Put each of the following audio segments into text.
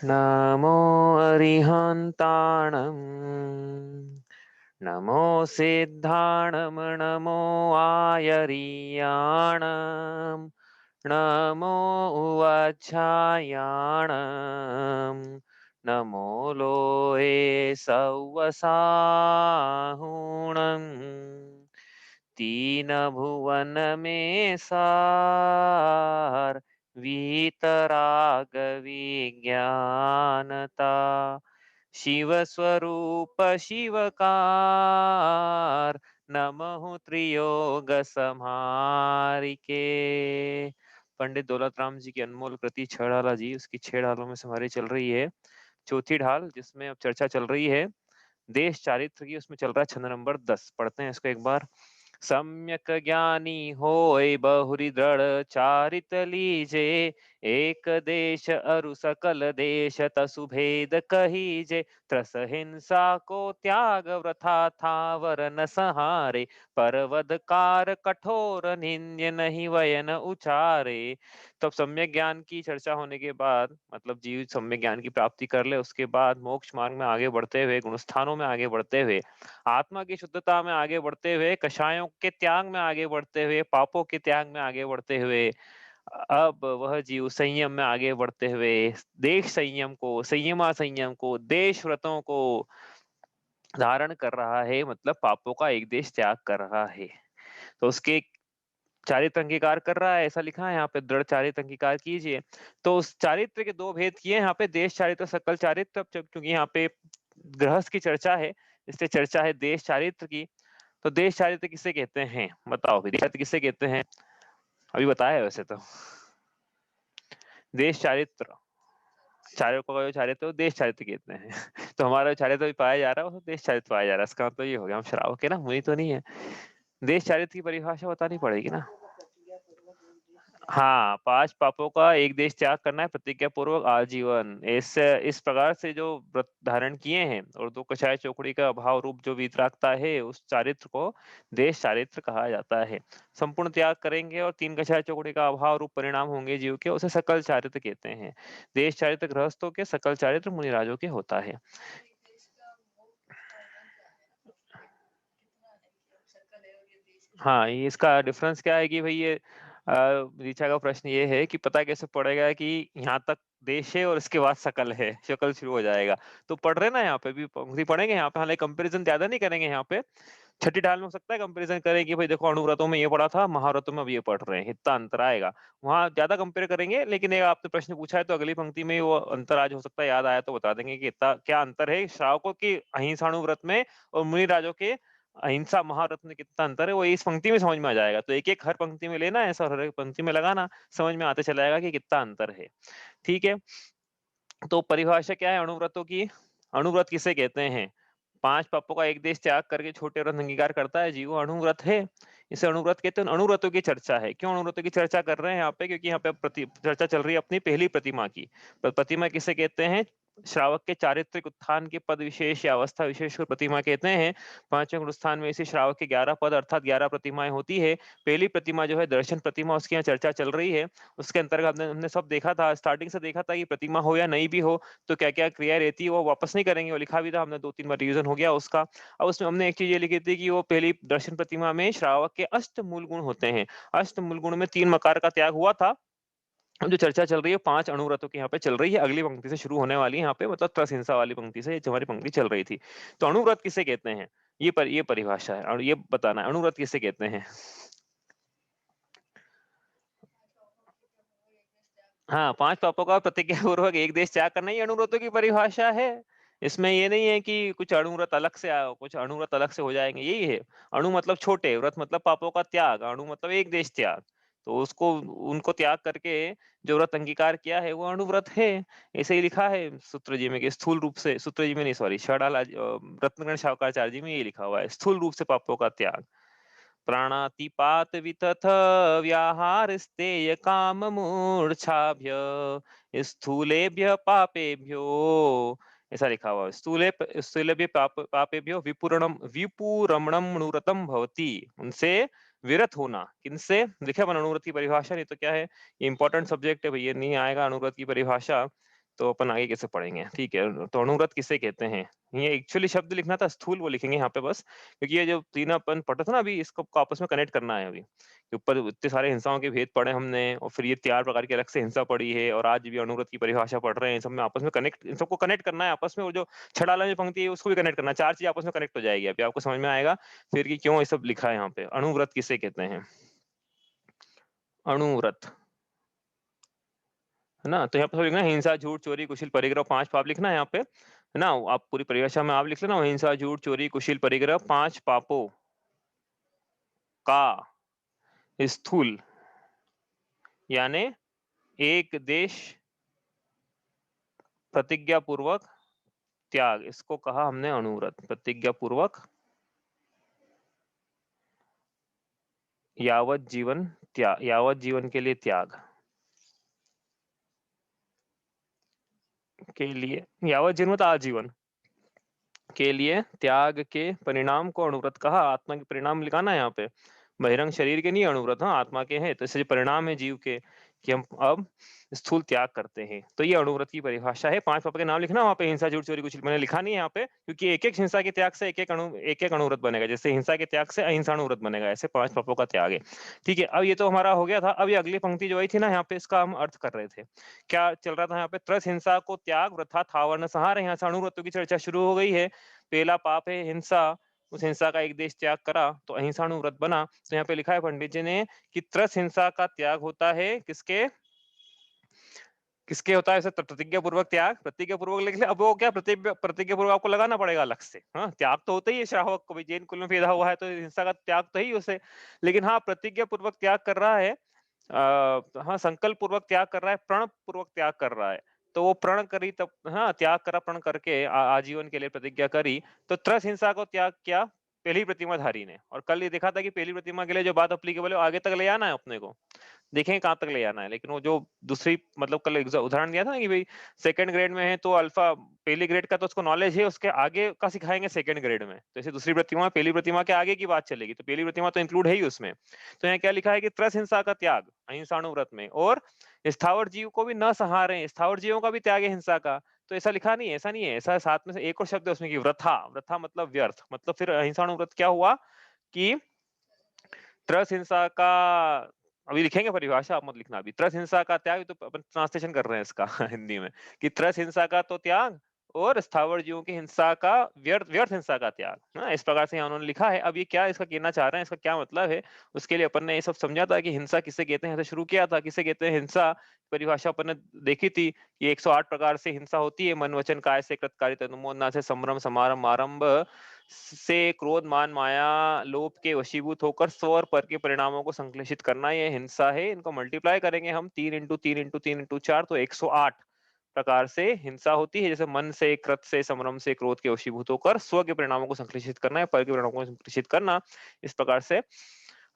नमो अरिहन्ताणं नमो सिद्धाणं नमो आयरीयाणं नमो उवाच्छायाणं नमो लोये सव्वसाहुणं तीन भुवन में सार वीतराग विज्ञानता शिव स्वरूप शिवकार नमः त्रियोग समारिके। पंडित दौलत राम जी की अनमोल कृति छह ढाला जी, उसकी छह ढालों में से हमारी चल रही है चौथी ढाल, जिसमें अब चर्चा चल रही है देश चारित्र की। उसमें चल रहा है छंद नंबर 10। पढ़ते हैं इसको एक बार। सम्यक ज्ञानी होय बहुरी दृढ़ चारित लीजे, एक देश अरु सकल देश तसु भेद कहीजे। त्रस हिंसा को त्याग वृथा थावर न सहारे, परवदकार कठोर निंद्य नहीं वयन उचारे। तो अब सम्यक ज्ञान की चर्चा होने के बाद, मतलब जीव सम्यक ज्ञान की प्राप्ति कर ले, उसके बाद मोक्ष मार्ग में आगे बढ़ते हुए, गुणस्थानों में आगे बढ़ते हुए, आत्मा की शुद्धता में आगे बढ़ते हुए, कषायों के त्याग में आगे बढ़ते हुए, पापों के त्याग में आगे बढ़ते हुए, अब वह जीव संयम में आगे बढ़ते हुए देश संयम को, संयमा संयम को, देश व्रतों को धारण कर रहा है, मतलब पापों का एक देश त्याग कर रहा है। तो उसके चारित्र अंगीकार कर रहा है, ऐसा लिखा है यहाँ पे, दृढ़ चारित्र अंगीकार कीजिए। तो उस चारित्र के दो भेद किए यहाँ पे, देश चारित्र सकल चारित्र। क्योंकि यहाँ पे गृहस्थ की चर्चा है, इसलिए चर्चा है देश चारित्र की। तो देश चारित्र किसे कहते हैं बताओ भी, देश चारित्र किसे कहते हैं? अभी बताया है वैसे तो। देश चारित्र, चारों का जो चारित्र है, देश चारित्र कहते हैं। तो हमारा चारित्र भी पाया जा रहा है, वो देश चारित्र पाया जा रहा है। इसका मतलब ये हो गया हम श्रावक के ना, मुनि तो नहीं है। देश चारित्र की परिभाषा बतानी पड़ेगी ना। हाँ, 5 पापों का एक देश त्याग करना है प्रतिज्ञा पूर्वक आजीवन। इस प्रकार से जो व्रत धारण किए हैं और 2 कषाय चौकड़ी का अभाव रूप जो वीतरागता है, उस चारित्र को देश चारित्र कहा जाता है। संपूर्ण त्याग करेंगे और 3 कषाय चौकड़ी का अभाव रूप परिणाम होंगे जीव के, उसे सकल चारित्र कहते हैं। देश चारित्र गृहस्थों के, सकल चारित्र मुनिराजों के होता है। हाँ, ये इसका डिफरेंस क्या है कि भाई ये ऋचा का प्रश्न ये है कि पता कैसे पड़ेगा कि यहाँ तक देश है और इसके बाद सकल है, शकल शुरू हो जाएगा। तो पढ़ रहे ना, यहाँ पे भी पंक्ति पढ़ेंगे, यहाँ पे हालांकि कंपैरिजन ज्यादा नहीं करेंगे। यहाँ पे छठी ढाल में हो सकता है कंपैरिजन करें कि भाई देखो अणुव्रतों में ये पढ़ा था, महाव्रतों में अब ये पढ़ रहे हैं, इतना अंतर आएगा। वहां ज्यादा कंपेयर करेंगे, लेकिन एक आपने प्रश्न पूछा है तो अगली पंक्ति में वो अंतर आज हो सकता है याद आया तो बता देंगे कि इतना क्या अंतर है श्रावकों की अहिंसाणु में और मुनि राजों के अहिंसा महाव्रत में कितना अंतर है, वो इस पंक्ति में समझ में आ जाएगा। तो एक एक हर पंक्ति में लेना ऐसा, हर एक पंक्ति में लगाना, समझ में आते चला जाएगा कि कितना अंतर है। ठीक है, तो परिभाषा क्या है अणुव्रतों की? अणुव्रत किसे कहते हैं? 5 पापों का एक देश त्याग करके छोटे व्रत अंगीकार करता है जीव, अणुव्रत है। इसे अणुव्रत कहते हैं। अणुव्रतों की चर्चा है। क्यों अणुव्रतों की चर्चा कर रहे हैं यहाँ पे? क्योंकि यहाँ पे चर्चा चल रही है अपनी पहली प्रतिमा की। प्रतिमा किसे कहते हैं? श्रावक के चारित्रिक उत्थान के पद विशेष या अवस्था विशेष को प्रतिमा कहते हैं। 5वें गुणस्थान में इसी श्रावक के 11 पद अर्थात 11 प्रतिमाएं होती है। पहली प्रतिमा जो है दर्शन प्रतिमा, उसकी यहाँ चर्चा चल रही है। उसके अंतर्गत हमने सब देखा था, स्टार्टिंग से देखा था कि प्रतिमा हो या नहीं भी हो तो क्या क्या क्रिया रहती है, वो वापस नहीं करेंगे, वो लिखा भी था हमने, 2-3 बार रिवीजन हो गया उसका। अब उसमें हमने एक चीज ये लिखी थी कि वो पहली दर्शन प्रतिमा में श्रावक के अष्ट मूल गुण होते हैं। अष्ट मूल गुण में 3 मकार का त्याग हुआ था। अब जो चर्चा चल रही है 5 अणुव्रतों की यहाँ पे चल रही है, अगली पंक्ति से शुरू होने वाली है यहाँ पे, मतलब त्रस हिंसा वाली पंक्ति से हमारी पंक्ति चल रही थी। तो अणुव्रत किसे कहते हैं? ये परिभाषा है और ये बताना है अणुव्रत किसे कहते हैं। हाँ, 5 पापों का प्रतिज्ञापूर्वक एक देश त्याग करना, ये अणुव्रतों की परिभाषा है। इसमें ये नहीं है कि कुछ अणुव्रत अलग से कुछ अणुव्रत अलग से हो जाएंगे, यही है। अणु मतलब छोटे, व्रत मतलब पापों का त्याग, अणु मतलब एक देश त्याग। तो उसको, उनको त्याग करके जो व्रत अंगीकार किया है वो अणुव्रत है। ऐसे ही लिखा है सूत्र जी में कि स्थूल रूप से, सूत्र जी में नहीं सॉरी, षडाला रत्नगण शावकाचार्य जी में ये लिखा हुआ है, स्थूल रूप से पापों का त्याग। प्राणातिपात वितथ व्याहार स्तेय काम मूर्छाभ्य स्थूलेभ्य पापेभ्यो, ऐसा लिखा हुआ है। स्थूलेभ्य पापेभ्यो विपुरमणम अनुव्रतम भवति, उनसे विरत होना। किनसे? देखिए अपन अनुव्रत की परिभाषा, नहीं तो क्या है, ये इंपॉर्टेंट सब्जेक्ट है भैया, नहीं आएगा अनुव्रत की परिभाषा तो अपन आगे कैसे पढ़ेंगे, ठीक है। तो अणुव्रत किसे कहते हैं, ये एक्चुअली शब्द लिखना था स्थूल, वो लिखेंगे यहाँ पे बस, क्योंकि ये जो तीनों अपन पढ़ा था ना अभी, इसको आपस में कनेक्ट करना है अभी, कि ऊपर इतने सारे हिंसाओं के भेद पढ़े हमने, और फिर ये 4 प्रकार की अलग से हिंसा पढ़ी है, और आज भी अणुव्रत की परिभाषा पढ़ रहे हैं, सब में आपस में कनेक्ट, इन सबको कनेक्ट करना है आपस में, और जो छड़ाला में पंक्ति है उसको भी कनेक्ट करना है, 4 चीज आपस में कनेक्ट हो जाएगी, अभी आपको समझ में आएगा फिर कि क्यों ये सब लिखा है यहाँ पे। अणुव्रत किसे कहते हैं, अणुव्रत, है ना। तो यहाँ पे लिखना है हिंसा, झूठ, चोरी, कुशिल, परिग्रह, 5 पाप लिखना है यहाँ पे, है ना। आप पूरी परिभाषा में आप लिख लेना, हिंसा, झूठ, चोरी, कुशिल, परिग्रह, 5 पापों का स्थूल यानी एक देश प्रतिज्ञा पूर्वक त्याग, इसको कहा हमने अणुव्रत। प्रतिज्ञा पूर्वक यावत जीवन त्याग, यावत जीवन के लिए त्याग के लिए, यावत जीवन मतलब आजीवन के लिए त्याग के परिणाम को अणुव्रत कहा। आत्मा के परिणाम लिखाना है यहाँ पे, बहिरंग शरीर के नहीं अणुव्रत, हाँ आत्मा के हैं, तो इससे परिणाम है जीव के कि हम अब स्थूल त्याग करते हैं, तो ये अणुव्रत की परिभाषा है। 5 पाप के नाम लिखना वहाँ पे, हिंसा, झूठ, चोरी, कुछ मैंने लिखा नहीं है यहाँ पे, क्योंकि एक एक हिंसा के त्याग से एक एक अणुव्रत बनेगा, जैसे हिंसा के त्याग से अहिंसा अणुव्रत बनेगा, ऐसे 5 पापों का त्याग है, ठीक है। अब ये तो हमारा हो गया था। अब ये अगली पंक्ति जो आई थी ना यहाँ पे, इसका हम अर्थ कर रहे थे, क्या चल रहा था यहाँ पे, त्रस हिंसा को त्याग वृथा था वर्ण संहार, यहाँ से अणुव्रतों की चर्चा शुरू हो गई है। पहला पाप है हिंसा, उस हिंसा का एक देश त्याग करा तो अहिंसाणुव्रत बना। तो यहाँ पे लिखा है पंडित जी ने कि त्रस हिंसा का त्याग होता है किसके, किसके होता है, प्रतिज्ञा पूर्वक त्याग, प्रतिज्ञा पूर्वक लिख ले। अब वो क्या, प्रतिज्ञा पूर्वक आपको लगाना पड़ेगा अलग से, हाँ त्याग तो होता ही है, श्रावक को भी जैन कुल में पैदा हुआ है तो हिंसा का त्याग तो ही उसे, लेकिन हाँ प्रतिज्ञा पूर्वक त्याग कर रहा है, हाँ संकल्प पूर्वक त्याग कर रहा है, प्रण पूर्वक त्याग कर रहा है। तो वो प्रण करी तब, हाँ त्याग करा, प्रण करके आजीवन के लिए प्रतिज्ञा करी, तो त्रस हिंसा को त्याग किया पहली प्रतिमा धारी ने। और कल ये देखा था कि पहली प्रतिमा के लिए जो बात अप्लीकेबल है आगे तक ले आना है अपने को, देखेंगे कहाँ तक ले आना है। लेकिन वो जो दूसरी मतलब कल उदाहरण दिया था ना कि भाई सेकंड ग्रेड में है तो अल्फा, पहली ग्रेड का तो उसको नॉलेज है, उसके आगे का सिखाएंगे सेकंड ग्रेड में, तो ऐसे दूसरी प्रतिमा पहली प्रतिमा के आगे की बात चलेगी, तो पहली प्रतिमा तो इंक्लूड है ही उसमें। तो यहाँ क्या लिखा है कि त्रस हिंसा का त्याग अहिंसाणुव्रत में, और स्थावर जीव को भी न सहारे, स्थावर जीवों का भी त्याग है हिंसा का। तो ऐसा लिखा नहीं है, ऐसा नहीं है, ऐसा साथ में से एक और शब्द है उसमें कि व्रथा, व्रथा मतलब व्यर्थ, मतलब फिर अहिंसाणुव्रत क्या हुआ कि त्रस हिंसा का, अभी लिखेंगे परिभाषा, आप मत लिखना अभी, त्रस हिंसा का त्याग, तो अपन ट्रांसलेशन कर रहे हैं इसका हिंदी में, कि त्रस हिंसा का तो त्याग और स्थावर जीवों की हिंसा का व्यर्थ, व्यर्थ हिंसा का त्याग, ना इस प्रकार से यहाँ उन्होंने लिखा है। अब ये क्या इसका कहना चाह रहे हैं, इसका क्या मतलब है, उसके लिए अपन ने ये सब समझा था कि हिंसा किसे कहते हैं, ऐसे शुरू किया था, किसे कहते हैं हिंसा, परिभाषा अपन ने देखी थी कि 108 प्रकार से हिंसा होती है, मन वचन काय से कृतकार्य अनुमोदना से संभ्रम समारंभ आरंभ से क्रोध मान माया लोभ के वशीभूत होकर स्व और पर के परिणामों को संश्लेषित करना, ये हिंसा है। इनको मल्टीप्लाई करेंगे हम 3 × 3 × 3 × 4 तो 108 प्रकार से हिंसा होती है, जैसे मन से, कृत से, संभ्रम से, क्रोध के वशीभूत होकर स्व के परिणामों को संश्लेषित करना है, पर के परिणामों को संश्लेषित करना, इस प्रकार से।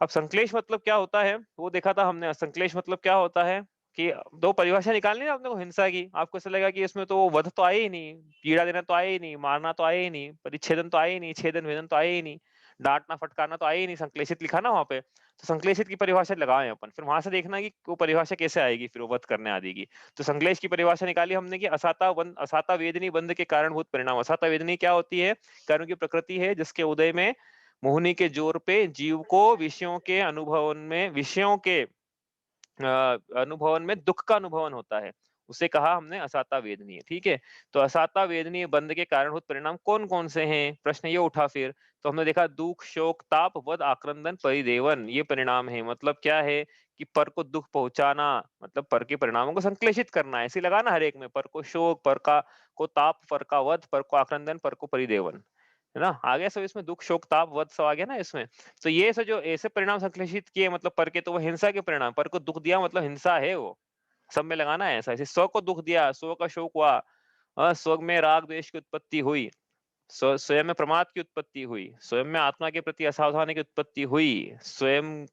अब संश्लेष मतलब क्या होता है वो देखा था हमने। संश्लेष मतलब क्या होता है कि दो परिभाषा निकालनी है आपने को हिंसा की, आपको ऐसा लगेगा कि इसमें तो वध तो आए ही नहीं, पीड़ा देना तो आए ही नहीं, मारना तो आए ही नहीं, परिच्छेदन तो आए ही नहीं, छेदन वेदन तो आए ही नहीं, डांटना फटकारना तो आए ही नहीं, संश्लेषित लिखा ना वहां पे, तो संश्लेषित की परिभाषा लगाए अपन, फिर वहां से देखना कि वो परिभाषा कैसे आएगी, फिर वो वध करने आ जाएगी। तो संश्लेष की परिभाषा निकाली हमने कि असाता वेदनी बंध के कारणभूत परिणाम। असाता वेदनी क्या होती है, कर्म की प्रकृति है जिसके उदय में मोहिनी के जोर पे जीव को विषयों के अनुभवन में, विषयों के अनुभवन में दुख का अनुभवन होता है, उसे कहा हमने असाता वेदनीय, ठीक है। तो असाता वेदनीय बंध के कारणभूत परिणाम कौन कौन से हैं, प्रश्न ये उठा फिर। तो हमने देखा दुख, शोक, ताप, वध, आक्रंदन, परिदेवन, ये परिणाम है। मतलब क्या है कि पर को दुख पहुंचाना, मतलब पर के परिणामों को संश्लेषित करना, ऐसे लगाना हर एक में, पर को शोक, पर का को ताप, पर का वध, पर को आक्रंदन, पर को परिदेवन, है ना। आगे सब इसमें दुख, शोक, ताप, वध सब आ गया ना इसमें। तो ये सब जो ऐसे परिणाम संश्लेषित किए मतलब पर के, तो वो हिंसा के परिणाम, पर को दुख दिया मतलब हिंसा है वो, सब में लगाना है ऐसा। ऐसे स्व को दुख दिया, स्व का शोक हुआ, स्व में राग द्वेष की उत्पत्ति हुई, स्वयं में प्रमाद की उत्पत्ति हुई, स्वयं में आत्मा के प्रति असावधानी की उत्पत्ति हुई, स्वयं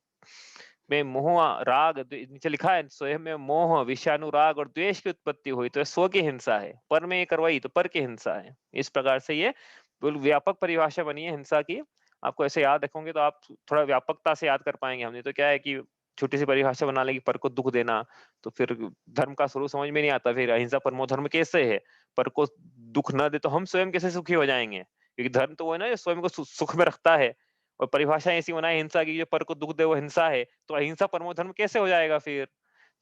में मोह, राग, नीचे लिखा है स्वयं में मोह, विषयानुराग और द्वेष की उत्पत्ति हुई, तो स्व की हिंसा है। पर में ये करवाई तो पर की हिंसा है। इस प्रकार से ये व्यापक परिभाषा बनी है हिंसा की। आपको ऐसे याद रखोगे तो आप थोड़ा व्यापकता से याद कर पाएंगे। हमने तो क्या है कि छोटी-सी परिभाषा बना लें कि पर को दुःख देना, तो फिर धर्म का स्वरूप समझ में नहीं आता, फिर अहिंसा परमो धर्म कैसे है? पर को दुःख ना दे तो हम स्वयं कैसे सुखी हो जाएँगे? क्योंकि धर्म तो वो है ना जो स्वयं को सुख में रखता है, और परिभाषा ऐसी बनाई हिंसा की, जो पर को दुःख दे वो हिंसा है, तो अहिंसा परमो धर्म कैसे हो जाएगा फिर?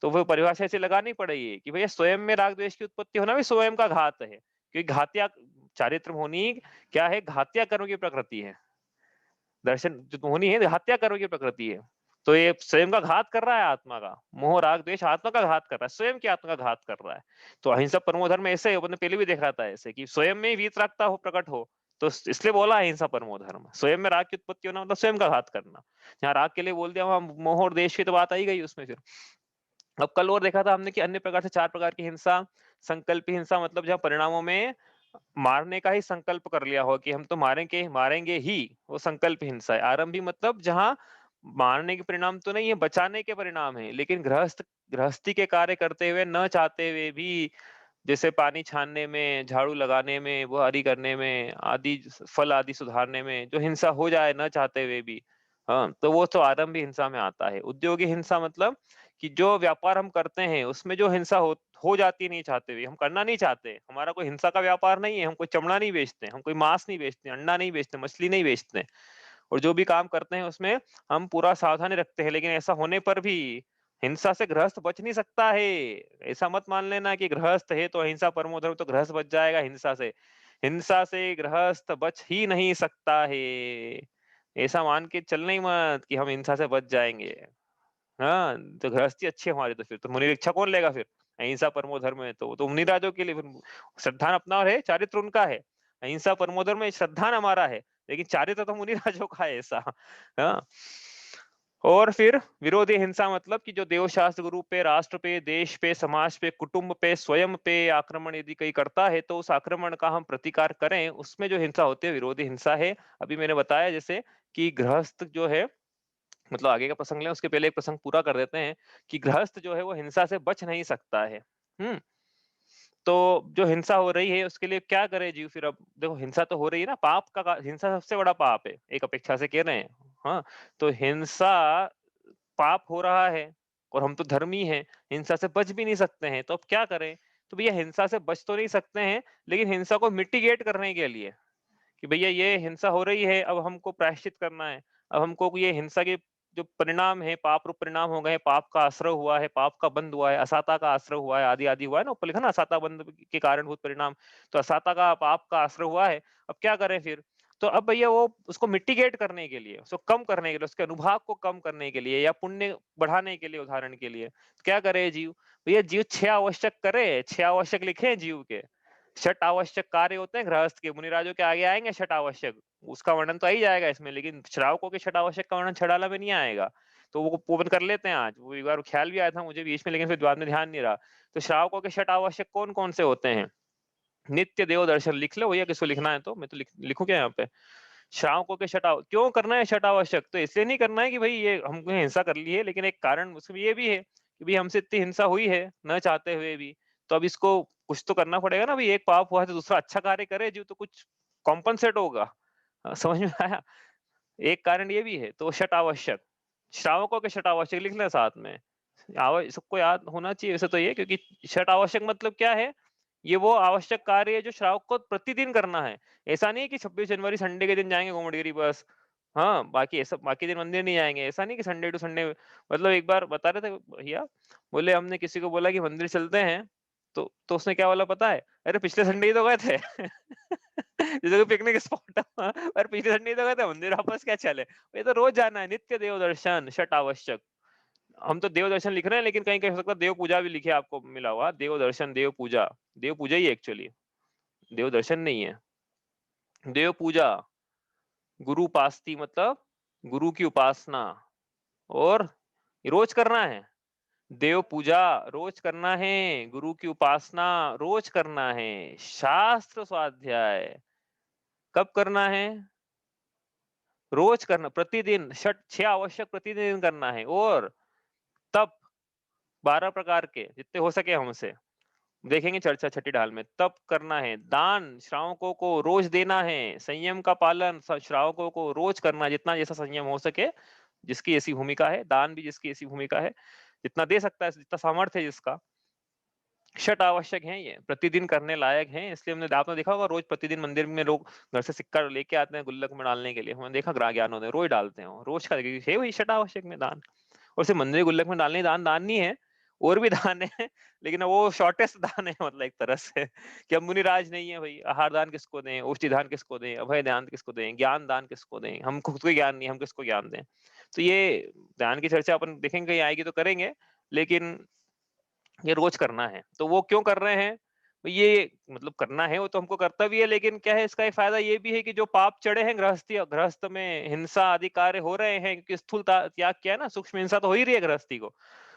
तो वो परिभाषा ऐसी लगानी पड़ेगी कि भैया स्वयं में राग द्वेष की उत्पत्ति होना भी स्वयं का घात है, क्योंकि घात्या चारित्र होनी क्या है? घात्या कर्म की प्रकृति है। दर्शन जो होनी है हत्या कर्म की प्रकृति है। तो ये स्वयं का घात कर रहा है आत्मा का। मोह राग द्वेष आत्मा का घात कर रहा है, स्वयं की आत्मा का घात कर रहा है। तो अहिंसा परमो धर्म ऐसे है, आपने पहले भी देखा था ऐसे कि स्वयं में ही वीतरागता हो प्रकट हो, तो इसलिए बोला अहिंसा परमो धर्म। स्वयं में राग की उत्पत्ति होना मतलब स्वयं का घात करना। यहाँ राग के लिए बोल दिया, वहाँ मोह और द्वेष की तो बात आई गई उसमें फिर। अब कल और देखा था हमने कि अन्य प्रकार से 4 प्रकार की हिंसा, संकल्प हिंसा मतलब जहाँ परिणामों में मारने का ही संकल्प कर लिया हो कि हम तो मारेंगे ही, वो संकल्प हिंसा है। आरंभी मतलब जहाँ मारने के परिणाम तो नहीं है, बचाने के परिणाम है, लेकिन गृहस्थी के कार्य करते हुए न चाहते हुए भी, जैसे पानी छानने में, झाड़ू लगाने में, वो आदि करने में, आदि फल आदि सुधारने में जो हिंसा हो जाए न चाहते हुए भी, हाँ, तो वो तो आरंभी हिंसा में आता है। उद्योगी हिंसा मतलब कि जो व्यापार हम करते हैं उसमें जो हिंसा हो जाती है नहीं चाहते हुए, हम करना नहीं चाहते, हमारा कोई हिंसा का व्यापार नहीं है, हम कोई चमड़ा नहीं बेचते, हम कोई मांस नहीं बेचते, अंडा नहीं बेचते, मछली नहीं बेचते, और जो भी काम करते हैं उसमें हम पूरा सावधानी रखते हैं, लेकिन ऐसा होने पर भी हिंसा से गृहस्थ बच नहीं सकता है। ऐसा मत मान लेना कि गृहस्थ है तो अहिंसा परमो धर्म, तो गृहस्थ बच जाएगा हिंसा से। हिंसा से गृहस्थ बच ही नहीं सकता है। ऐसा मान के चलना ही मत कि हम हिंसा से बच जाएंगे। हाँ, तो गृहस्थी अच्छी है हमारी, तो फिर तो मुनि दीक्षा कौन लेगा फिर? अहिंसा परमो धर्म है तो वो तो मुनिराजों के लिए, फिर श्रद्धान अपना और है, चारित्र उनका है। अहिंसा परमो धर्म में श्रद्धान हमारा है, लेकिन चारित्र तो मुनिराजों का है ऐसा। हाँ। और फिर विरोधी हिंसा मतलब कि जो देवशास्त्र गुरु पे, राष्ट्र पे, देश पे, समाज पे, कुटुंब पे, स्वयं पे आक्रमण यदि कोई करता है तो उस आक्रमण का हम प्रतिकार करें, उसमें जो हिंसा होती है विरोधी हिंसा है। अभी मैंने बताया जैसे कि गृहस्थ जो है, मतलब आगे का प्रसंग लें उसके पहले एक प्रसंग पूरा कर देते हैं कि गृहस्थ जो है वो हिंसा से बच नहीं सकता है। हम्म। तो जो हिंसा हो रही है उसके लिए क्या करे जीव फिर? अब देखो हिंसा तो हो रही है ना, हिंसा सबसे बड़ा पाप है, एक अपेक्षा से कह रहे हैं। हाँ, तो हिंसा पाप हो रहा है और हम तो धर्मी हैं, हिंसा से बच भी नहीं सकते हैं, तो अब क्या करें? तो भैया हिंसा से बच तो नहीं सकते हैं, लेकिन हिंसा को मिटिगेट करने के लिए कि भैया ये हिंसा हो रही है, अब हमको प्रायश्चित करना है। अब हमको ये हिंसा के जो परिणाम है, पाप रूप परिणाम हो गए, पाप का आश्रय हुआ है, पाप का बंध हुआ है, असाता का आश्रय हुआ है, आदि-आदि हुआ है ना, ऊपर लिखा ना असाता बंध के कारणभूत परिणाम। तो असाता का पाप का आश्रय हुआ है, अब क्या करें फिर? तो अब भैया वो उसको मिटिगेट करने के लिए, उसको कम करने के लिए, उसके अनुभाग को कम करने के लिए या पुण्य बढ़ाने के लिए, उदाहरण के लिए, क्या करे जीव? भैया जीव 6 आवश्यक करे, 6 आवश्यक लिखे हैं जीव के। षट आवश्यक कार्य होते हैं गृहस्थ के, मुनिराजों के आगे आएंगे षट आवश्यक, उसका वर्णन तो आ ही जाएगा इसमें, लेकिन श्रावकों के षट आवश्यक का वर्णन छड़ाला में नहीं आएगा। तो वो अपन कर लेते हैं आज, वो एक बार ख्याल भी आया था मुझे बीच में, लेकिन फिर बाद में ध्यान नहीं रहा। तो श्रावकों के षट आवश्यक कौन कौन से होते हैं? नित्य देव दर्शन लिख लो भैया, किसको लिखना है तो, मैं तो लिखूं क्या यहाँ पे? श्रावकों के क्यों करना है षट आवश्यक? तो इसलिए नहीं करना है कि भाई ये हमने हिंसा कर ली है, लेकिन एक कारण उसमें ये भी है कि भाई हमसे इतनी हिंसा हुई है न चाहते हुए भी, तो अब इसको कुछ तो करना पड़ेगा ना भाई, एक पाप हुआ है तो दूसरा अच्छा कार्य करे जो, तो कुछ कॉम्पनसेट होगा। समझ में आया? एक कारण ये भी है, तो षट आवश्यक, श्रावकों के षट आवश्यक लिख लें साथ में। सबको याद होना चाहिए वैसे तो ये, क्योंकि षट आवश्यक मतलब क्या है? ये वो आवश्यक कार्य है जो श्रावक को प्रतिदिन करना है। ऐसा नहीं है कि 26 जनवरी संडे के दिन जाएंगे घूमटगिरी बस, हाँ बाकी ऐसा बाकी दिन मंदिर नहीं जाएंगे, ऐसा नहीं कि संडे टू संडे। मतलब एक बार बता रहे थे भैया, बोले हमने किसी को बोला कि मंदिर चलते हैं, तो उसने क्या बोला पता है? अरे पिछले संडे ही तो गए थे। जैसे कोई पिकनिक स्पॉट है, और पिछले संडे ही तो गए थे, मंदिर वापस क्या चले? ये तो रोज जाना है, नित्य देव दर्शन षट आवश्यक। हम तो देव दर्शन लिख रहे हैं, लेकिन कहीं कहीं हो सकता है देव पूजा भी लिखे आपको मिला हुआ, देव दर्शन देव पूजा, देव पूजा ही एक्चुअली, देव दर्शन नहीं है। देव पूजा, गुरु उपासती मतलब गुरु की उपासना, और रोज करना है। देव पूजा रोज करना है, गुरु की उपासना रोज करना है, शास्त्र स्वाध्याय कब करना है? रोज करना, प्रतिदिन, 6 आवश्यक प्रतिदिन करना है, और तप 12 प्रकार के जितने हो सके हमसे, देखेंगे चर्चा छठी ढाल में, तप करना है, दान श्रावकों को रोज देना है, संयम का पालन श्रावकों को रोज करना है, जितना जैसा संयम हो सके जिसकी ऐसी भूमिका है, दान भी जिसकी ऐसी भूमिका है, जितना दे सकता है, जितना सामर्थ्य है जिसका, षट आवश्यक हैं ये, प्रतिदिन करने लायक हैं। इसलिए हमने आपने देखा होगा रोज प्रतिदिन मंदिर में लोग घर से सिक्का लेके आते हैं गुल्लक में डालने के लिए। हमने देखा ज्ञान होते हैं, रोज डालते हैं, रोज का है वही षट आवश्यक में दान। और सिर्फ मंदिर गुल्लक में डालने दान दान नहीं है, और भी दान है, लेकिन वो शॉर्टेस्ट दान है, मतलब एक तरह से कि हम मुनिराज नहीं है भाई, आहार दान किसको दें, औषधि दान किसको दें, अभय दान किसको दें, ज्ञान दान किसको दें, हम खुद को ज्ञान नहीं, हम किसको ज्ञान दें। तो ये दान की चर्चा अपन देखेंगे कहीं आएगी तो करेंगे, लेकिन ये रोज करना है। तो वो क्यों कर रहे हैं? ये मतलब करना है, वो तो हमको कर्तव्य है, लेकिन क्या है इसका एक फायदा ये भी है कि जो पाप चढ़े हैं गृहस्थ में, हिंसा आदि कार्य हो रहे हैं, क्योंकि स्थूल त्याग किया है ना, सूक्ष्म हिंसा तो हो ही रही है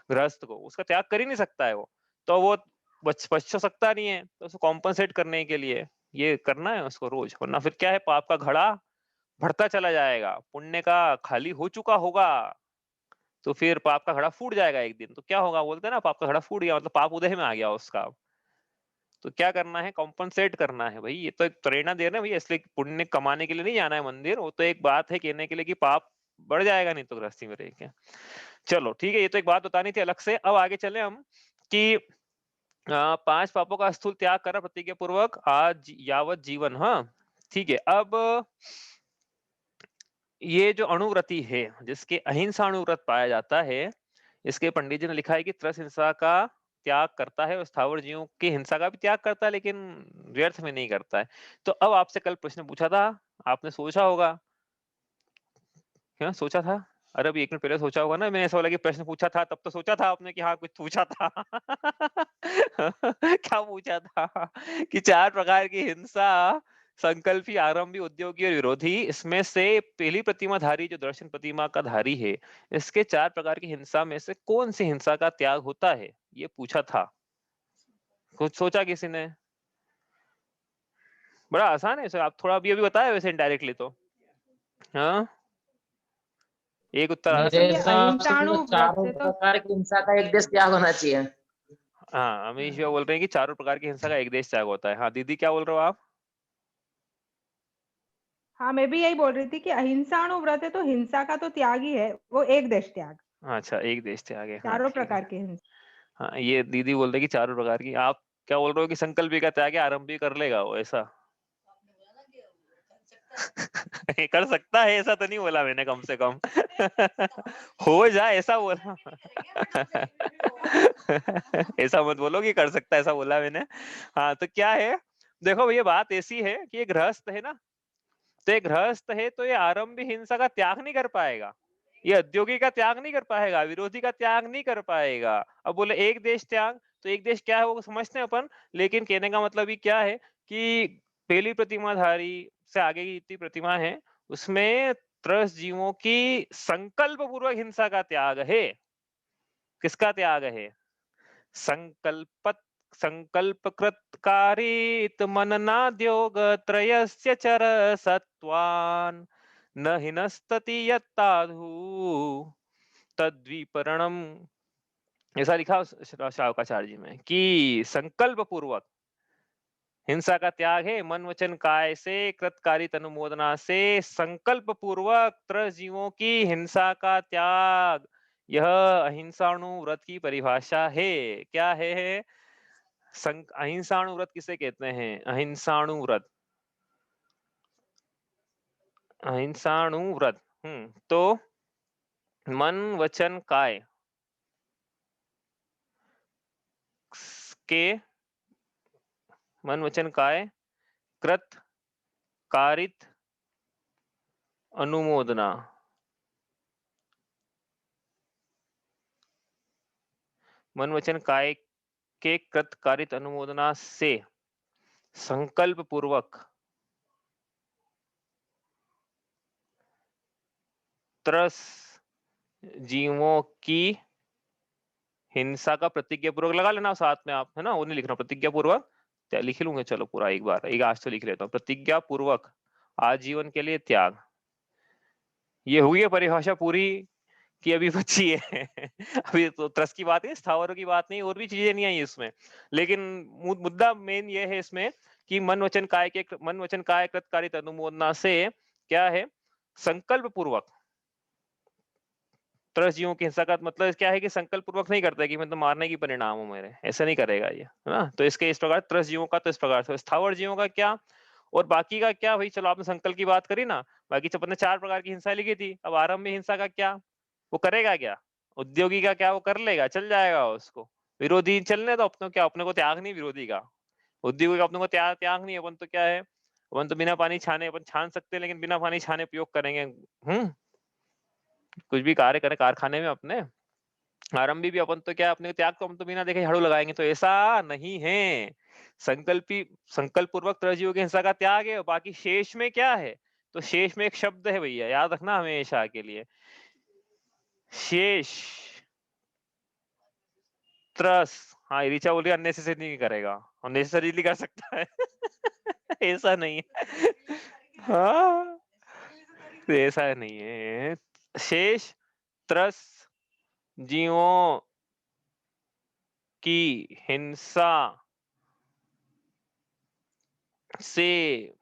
गृहस्थ को उसका त्याग कर ही नहीं सकता है वो, तो वो बच तो सकता नहीं है, तो उसको कॉम्पनसेट करने के लिए ये करना है उसको रोज, वरना फिर क्या है, पाप का घड़ा बढ़ता चला जाएगा, पुण्य का खाली हो चुका होगा, तो फिर पाप का घड़ा फूट जाएगा एक दिन। तो क्या होगा, बोलते हैं ना, पाप का घड़ा फूट गया मतलब पाप उदय में आ गया उसका। तो क्या करना है, कॉम्पनसेट करना है भाई, ये तो एक प्रेरणा दे रहे हैं भैया, इसलिए पुण्य कमाने के लिए नहीं जाना है मंदिर, वो तो एक बात है कहने के लिए कि पाप बढ़ जाएगा नहीं तो गृहस्थी में रह के। चलो ठीक है, ये तो एक बात बतानी थी अलग से। अब आगे चले हम कि 5 पापों का स्थूल त्याग करा प्रतिज्ञा पूर्वक आज यावत जीवन। हाँ ठीक है, अब ये जो अणुव्रति है, जिसके अहिंसा अणुव्रत पाया जाता है, इसके पंडित जी ने लिखा है कि त्रस हिंसा का त्याग करता है और स्थावर जीवों की हिंसा का भी त्याग करता है, लेकिन व्यर्थ में नहीं करता है। तो अब आपसे कल प्रश्न पूछा था, आपने सोचा होगा, क्या सोचा था? अरे अभी 1 मिनट पहले सोचा होगा ना, मैंने ऐसा बोला कि प्रश्न पूछा था, तब तो सोचा था आपने कि हाँ कुछ पूछा था। क्या पूछा था? कि 4 प्रकार की हिंसा, संकल्पी, आरंभी, उद्योगी और विरोधी, इसमें से पहली प्रतिमाधारी जो दर्शन प्रतिमा का धारी है, इसके 4 प्रकार की हिंसा में से कौन सी हिंसा का त्याग होता है, ये पूछा था। कुछ सोचा किसी ने? बड़ा आसान है, आप थोड़ा अभी अभी बताया वैसे इनडायरेक्टली तो। हाँ, एक उत्तर आना मेरे जैसे कि चाहिए। हिसाब से तो अहिंसाणु व्रत चारों से तो प्रकार की हिंसा का एक देश त्याग होना चाहिए। हाँ, अमीश भैया बोल रहे हैं कि चारों प्रकार की हिंसा का एक देश त्याग होता है। हाँ दीदी, क्या बोल रहे हो आप? हाँ, मैं भी यही बोल रही थी कि अहिंसाणु व्रत है तो हिंसा का तो त्याग ही है, वो एक देश त्याग, अच्छा, एक देश त्याग है, हाँ चारों ठीक है। प्रकार की हिंसा। हाँ, ये दीदी बोल रहे हैं कि चारों प्रकार की। आप क्या बोल रहे हो कि संकल्प भी का त्याग है, आरंभ भी कर लेगा वो, ऐसा? कर सकता है, ऐसा तो नहीं बोला मैंने, कम से कम। हो जाए ऐसा बोला। ऐसा मत बोलो कि कर सकता है, ऐसा बोला मैंने। हाँ तो क्या है, देखो भैया बात ऐसी है कि ये गृहस्थ है ना, तो ये गृहस्थ है तो ये आरंभी हिंसा का त्याग नहीं कर पाएगा, ये उद्योगी का त्याग नहीं कर पाएगा, विरोधी का त्याग नहीं कर पाएगा। अब बोले एक देश त्याग, तो एक देश क्या है वो समझते हैं अपन, लेकिन कहने का मतलब ही क्या है कि पहली प्रतिमाधारी से आगे की जितनी प्रतिमा है, उसमें त्रस्त जीवों की संकल्प पूर्वक हिंसा का त्याग है। किसका त्याग है? संकल्पत संकल्पकृतकारित मननाद्योग त्रयस्य चर सत्वान् न हिनस्तति यत्ताधु तद्विपरणम। ऐसा लिखा शावकाचार्य जी में कि संकल्प पूर्वक हिंसा का त्याग है, मन वचन काय से कृतकारित अनुमोदना से संकल्प पूर्वक त्रस जीवों की हिंसा का त्याग, यह अहिंसाणु व्रत की परिभाषा है। क्या है? अहिंसाणु व्रत किसे कहते हैं? अहिंसाणु व्रत, अहिंसाणु व्रत। तो मन वचन काय के, मन वचन काय कृत कारित अनुमोदना, मन वचन काय के कृत कारित अनुमोदना से संकल्प पूर्वक त्रस जीवों की हिंसा का प्रतिज्ञा पूर्वक, लगा लेना साथ में आप, है ना, वो नहीं लिखना, प्रतिज्ञा पूर्वक लिख लूंगे, चलो पूरा एक बार, एक आज तो लिख लेता हूँ, प्रतिज्ञा पूर्वक आजीवन के लिए त्याग। ये हुई है परिभाषा पूरी कि अभी बची है? अभी तो त्रस की बात है, स्थावरों की बात नहीं, और भी चीजें नहीं आई इसमें, लेकिन मुद्दा मेन ये है इसमें कि मन वचन काय कृतकारित अनुमोदना से क्या है? संकल्प पूर्वक त्रस्त जीवों की हिंसा का मतलब क्या है कि संकल्प पूर्वक नहीं करता है कि मैं तो मारने की परिणाम हूँ मेरे, ऐसा नहीं करेगा ये, है ना? तो इसके इस प्रकार त्रस्त जीवों का तो इस प्रकार से, स्थावर जीवों का क्या और बाकी का क्या? भाई चलो आपने संकल्प की बात करी ना, बाकी अपन ने 4 प्रकार की हिंसा लिखी थी। अब आरंभ हिंसा का क्या? वो करेगा क्या? उद्योगी का क्या? वो कर लेगा, चल जाएगा उसको। विरोधी चलने दो, अपने क्या, अपने को त्याग नहीं विरोधी का। उद्योगी का अपने को त्याग नहीं है, अपन तो क्या है, अपन तो बिना पानी छाने अपन छान सकते हैं, लेकिन बिना पानी छाने उपयोग करेंगे। कुछ भी कार्य करें कारखाने में अपने, आरंभी भी अपन तो क्या, अपने त्याग तो हम तो बिना देखे झाड़ू लगाएंगे, तो ऐसा नहीं है। संकल्प पूर्वक त्रजीव की हिंसा का त्याग है, बाकी शेष में क्या है? तो शेष में एक शब्द है भैया, याद रखना हमेशा के लिए, शेष त्रस। हाँ, ऋचा बोली अननेसेसरी नहीं करेगा, और नेसेसरीली कर सकता है। ऐसा नहीं है। हाँ, तो ऐसा नहीं है। शेष त्रस जीवों की हिंसा से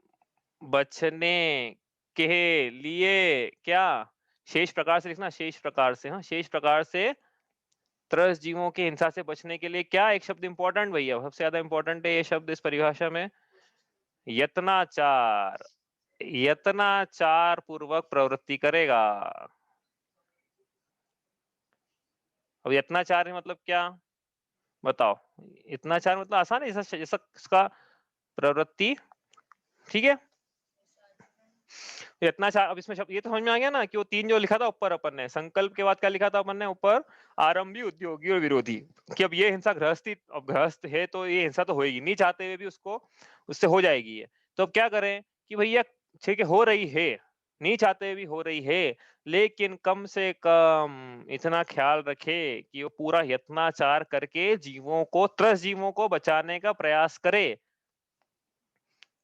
बचने के लिए क्या? शेष प्रकार से लिखना, शेष प्रकार से, हाँ, शेष प्रकार से त्रस्त जीवों की हिंसा से बचने के लिए क्या? एक शब्द इंपॉर्टेंट भैया, सबसे ज्यादा इंपॉर्टेंट है ये शब्द इस परिभाषा में, यत्नाचार। यत्नाचार पूर्वक प्रवृत्ति करेगा। अब यत्नाचार मतलब क्या? बताओ। यत्नाचार मतलब आसान है, जैसा जैसा इसका प्रवृत्ति, ठीक है। यत्नाचार, अब इसमें शब्द ये तो समझ में आ गया ना कि वो 3 जो लिखा था ऊपर अपन ने, संकल्प के बाद क्या लिखा था अपन ने ऊपर? आरंभी, उद्योगी और विरोधी। कि अब ये हिंसा गृहस्थी, अब गृहस्थ है तो ये हिंसा तो होएगी, नहीं चाहते हुए भी उसको, उससे हो जाएगी ये। तो अब क्या करें कि भैया ठीक है, हो रही है, नहीं चाहते हुए भी हो रही है, लेकिन कम से कम इतना ख्याल रखे कि वो पूरा यत्नाचार करके जीवों को, त्रस्त जीवों को बचाने का प्रयास करे।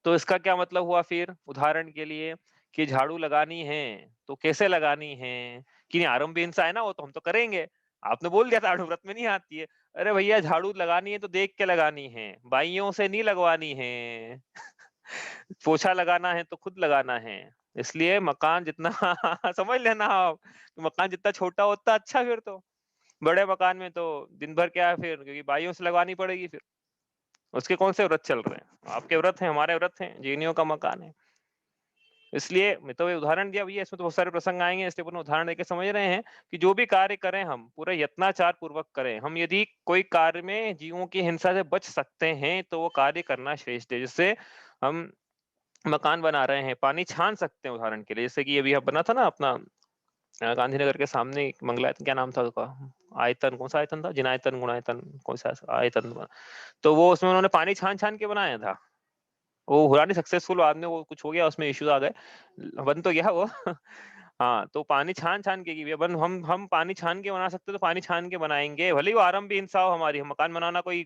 तो इसका क्या मतलब हुआ फिर? उदाहरण के लिए कि झाड़ू लगानी है तो कैसे लगानी है? कि नहीं, आरंभ हिंसा है ना, वो तो हम तो करेंगे। आपने बोल दिया था झाड़ू व्रत में नहीं आती है। अरे भैया झाड़ू लगानी है तो देख के लगानी है, बाइयों से नहीं लगवानी है। पोछा लगाना है तो खुद लगाना है। इसलिए मकान जितना समझ लेना आप, तो मकान जितना छोटा होता अच्छा, फिर तो बड़े मकान में तो दिन भर क्या है फिर, क्योंकि बाइयों से लगवानी पड़ेगी फिर। उसके कौन से व्रत चल रहे हैं? आपके व्रत हैं, हमारे व्रत हैं, जीनियों का मकान है। इसलिए मैं तो ये उदाहरण दिया भैया, इसमें तो बहुत सारे प्रसंग आएंगे, इसलिए अपन उदाहरण देके समझ रहे हैं कि जो भी कार्य करें हम पूरा यत्नाचार पूर्वक करें। हम यदि कोई कार्य में जीवों की हिंसा से बच सकते हैं तो वो कार्य करना श्रेष्ठ है। जैसे हम मकान बना रहे हैं, पानी छान सकते हैं उदाहरण के लिए, जैसे कि अभी बना था ना अपना गांधीनगर के सामने मंगलायतन, क्या नाम था उसका, आयतन, कौन सा आयतन था, जिनायतन गुणायतन, कौन सा आयतन, तो वो उसमें उन्होंने पानी छान छान के बनाया था। वो हुआ नहीं सक्सेसफुल, बाद में वो कुछ हो गया, उसमें इश्यूज आ गए, बन तो गया वो। हाँ, तो पानी छान छान के की बन, हम पानी छान के बना सकते तो पानी छान के बनाएंगे, भले ही वो आरंभ भी हिंसा हो हमारी। मकान बनाना कोई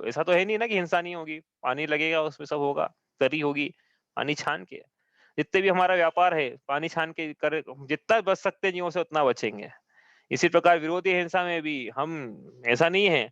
ऐसा तो है नहीं ना कि हिंसा नहीं होगी, पानी लगेगा उसमें, सब होगा, करी होगी, पानी छान के। जितने भी हमारा व्यापार है पानी छान के कर, जितना बच सकते हैं जीवों से उतना बचेंगे। इसी प्रकार विरोधी हिंसा में भी हम, ऐसा नहीं है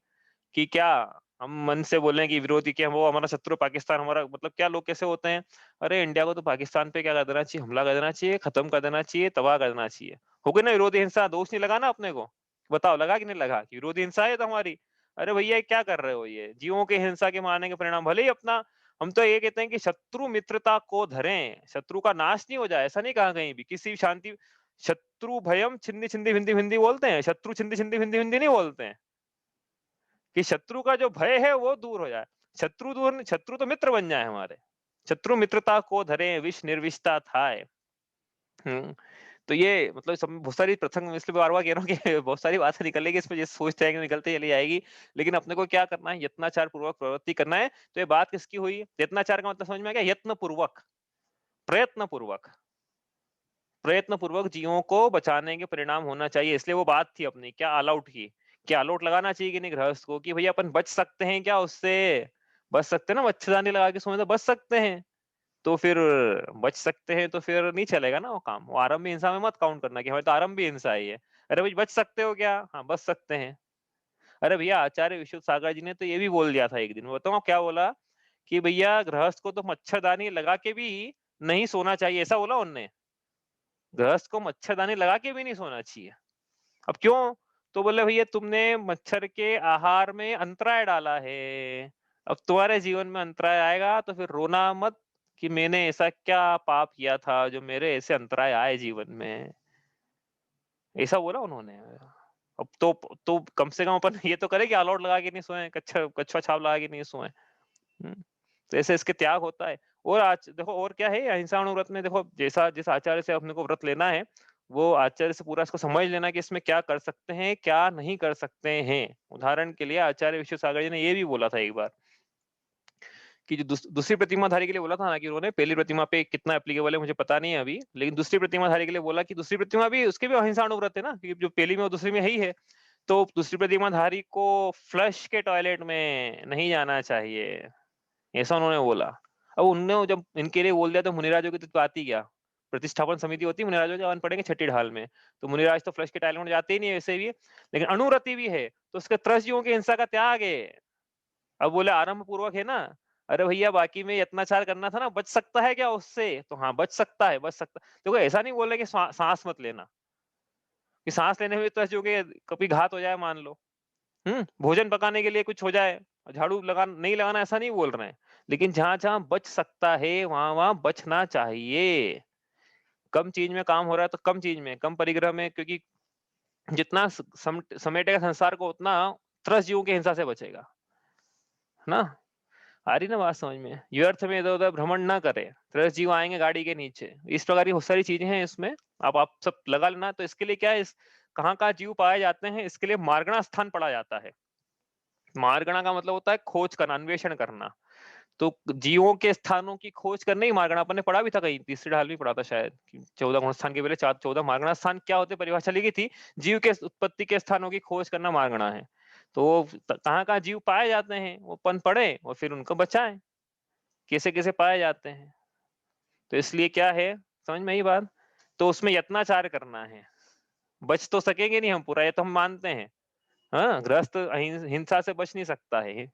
कि क्या हम मन से बोलें कि विरोधी क्या, वो हमारा शत्रु पाकिस्तान, हमारा मतलब क्या, लोग कैसे होते हैं, अरे इंडिया को तो पाकिस्तान पे क्या कर देना चाहिए, हमला कर देना चाहिए, खत्म कर देना चाहिए, तबाह कर देना चाहिए। हो गई ना विरोधी हिंसा, दोष नहीं लगा ना अपने को? बताओ लगा कि नहीं लगा कि विरोधी हिंसा है तो हमारी? अरे भैया क्या कर रहे हो, ये जीवों के हिंसा के मारने के परिणाम, भले ही अपना, हम तो ये कहते हैं कि शत्रु मित्रता को धरें, शत्रु का नाश नहीं हो जाए, ऐसा नहीं कहा कहीं भी, किसी भी शांति, शत्रु भयम छिंदी छिंदी भिंदी भिंदी बोलते हैं, शत्रु छिंदी छिंदी भिंदी भिंदी नहीं बोलते हैं, कि शत्रु का जो भय है वो दूर हो जाए। शत्रु तो मित्र बन जाए हमारे। शत्रु मित्रता को धरे, विष निर्विषता थाए। तो ये मतलब सब बहुत सारी प्रसंग, इसलिए बार बार कह रहा हूँ कि बहुत सारी बातें निकलेगी इसमें, जिस सोचते हैं निकलते चली जाएगी। लेकिन अपने को क्या करना है, यत्नाचार पूर्वक प्रवृत्ति करना है। तो ये बात किसकी हुई? यत्नाचार का मतलब समझ में आ गया? यत्न पूर्वक, प्रयत्न पूर्वक, प्रयत्न पूर्वक जीवों को बचाने के परिणाम होना चाहिए। इसलिए वो बात थी अपनी, क्या ऑल आउट की, क्या ऑल आउट लगाना चाहिए कि नहीं गृहस्थ को, कि भैया अपन बच सकते हैं क्या उससे? बच सकते हैं ना, मच्छरदानी लगा के सोए तो बच सकते हैं। तो फिर बच सकते हैं तो फिर नहीं चलेगा ना वो काम। वो आरंभी हिंसा में मत काउंट करना कि हमारी तो आरंभी हिंसा है ये। अरे भाई बच सकते हो क्या? हाँ बच सकते हैं। अरे भैया आचार्य विश्व सागर जी ने तो ये भी बोल दिया था एक दिन, बताओ क्या बोला, कि भैया गृहस्थ को तो मच्छरदानी लगा के भी नहीं सोना चाहिए, ऐसा बोला उनने। गृहस्थ को मच्छरदानी लगा के भी नहीं सोना चाहिए। अब क्यों? तो बोले भैया तुमने मच्छर के आहार में अंतराय डाला है, अब तुम्हारे जीवन में अंतराय आएगा तो फिर रोना मत कि मैंने ऐसा क्या पाप किया था जो मेरे ऐसे अंतराय आए जीवन में, ऐसा बोला उन्होंने। अब तो कम से कम अपन ये तो करें कि ऑल आउट लगा के नहीं सोए, कछुआ छाप लगा के नहीं सोए। तो ऐसे इसके त्याग होता है। और आज देखो और क्या है अहिंसा व्रत में, देखो जैसा जिस आचार्य से अपने को व्रत लेना है, वो आचार्य से पूरा इसको समझ लेना कि इसमें क्या कर सकते हैं क्या नहीं कर सकते हैं। उदाहरण के लिए आचार्य विश्वसागर जी ने ये भी बोला था एक बार कि जो दूसरी प्रतिमाधारी के लिए बोला था ना, कि उन्होंने पहली प्रतिमा पे कितना एप्लीकेबल है मुझे पता नहीं है अभी, लेकिन दूसरी प्रतिमाधारी के लिए बोला कि दूसरी प्रतिमा भी उसके भी अहिंसा व्रत है ना, क्योंकि जो पहली में और दूसरी में ही है। तो दूसरी प्रतिमाधारी को फ्लश के टॉयलेट में नहीं जाना चाहिए, ऐसा उन्होंने बोला। अब उनने जब इनके लिए बोल दिया तो मुनिराजों की तो बात ही क्या। प्रतिष्ठापन समिति होती है, मुनिराजों जवान पढ़ेंगे छठी ढाल में, तो मुनिराज तो फ्लश के टॉयलेट में जाते ही नहीं वैसे भी, लेकिन अनुव्रति भी है तो उसके त्रसजीवों की हिंसा का त्याग है। अब बोले आरंभ पूर्वक है ना, अरे भैया बाकी में अत्याचार करना था ना, बच सकता है क्या उससे? तो हाँ बच सकता है, बच सकता। देखो ऐसा नहीं बोल रहे कि सांस मत लेना, कि सांस लेने में त्रसजीवों के कभी घात हो जाए मान लो, भोजन पकाने के लिए कुछ हो जाए, झाड़ू लगा नहीं लगाना ऐसा नहीं बोल रहे हैं, लेकिन जहां जहां बच सकता है वहां वहां बचना चाहिए। कम चीज में काम हो रहा है तो कम चीज में, कम परिग्रह में, क्योंकि जितना समेटेगा संसार को उतना त्रस जीवों की हिंसा से बचेगा, है ना। आ रही ना बात समझ में? व्यर्थ में इधर उधर भ्रमण ना करे, त्रस जीव आएंगे गाड़ी के नीचे, इस प्रकार की बहुत सारी चीजें हैं इसमें। आप सब लगा लेना। तो इसके लिए क्या है, कहाँ कहाँ जीव पाए जाते हैं, इसके लिए मार्गणा स्थान पढ़ा जाता है। मार्गणा का मतलब होता है खोज करना, अन्वेषण करना। तो जीवों के स्थानों की खोज करने ही मार्गणा, अपन ने पढ़ा भी था कहीं तीसरी ढाल में पढ़ा था शायद, 14 गुण स्थान के पहले 14 मार्गणा स्थान क्या होते परिभाषा लिखी थी, जीव के उत्पत्ति के स्थानों की खोज करना मार्गणा है। तो कहाँ कहाँ जीव पाए जाते हैं वो अपन पढ़े और फिर उनको बचाएं, कैसे कैसे पाए जाते हैं। तो इसलिए क्या है, समझ में आई बात? तो उसमें यत्नाचार करना है। बच तो सकेंगे नहीं हम पूरा, ये तो हम मानते हैं। हाँ, गृहस्थ हिंसा से बच नहीं सकता है,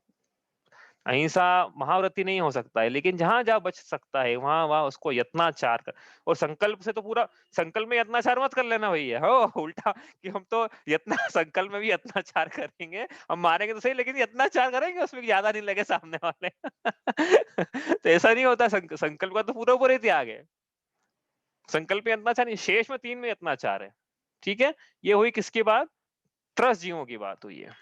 अहिंसा महाव्रती नहीं हो सकता है, लेकिन जहां जहां बच सकता है वहां वहां उसको यत्नाचार कर। और संकल्प से तो पूरा, संकल्प में यत्नाचार मत कर लेना भैया, हो उल्टा कि हम तो यत्ना संकल्प में भी यत्नाचार करेंगे, हम मारेंगे तो सही लेकिन यत्नाचार करेंगे उसमें ज्यादा नहीं लगे सामने वाले। तो ऐसा नहीं होता, संकल्प का तो पूरा पूरा त्याग है। संकल्प में यत्नाचार नहीं, शेष में 3 में यत्नाचार है। ठीक है, ये हुई किसकी बात? त्रस जीवों की बात हुई है।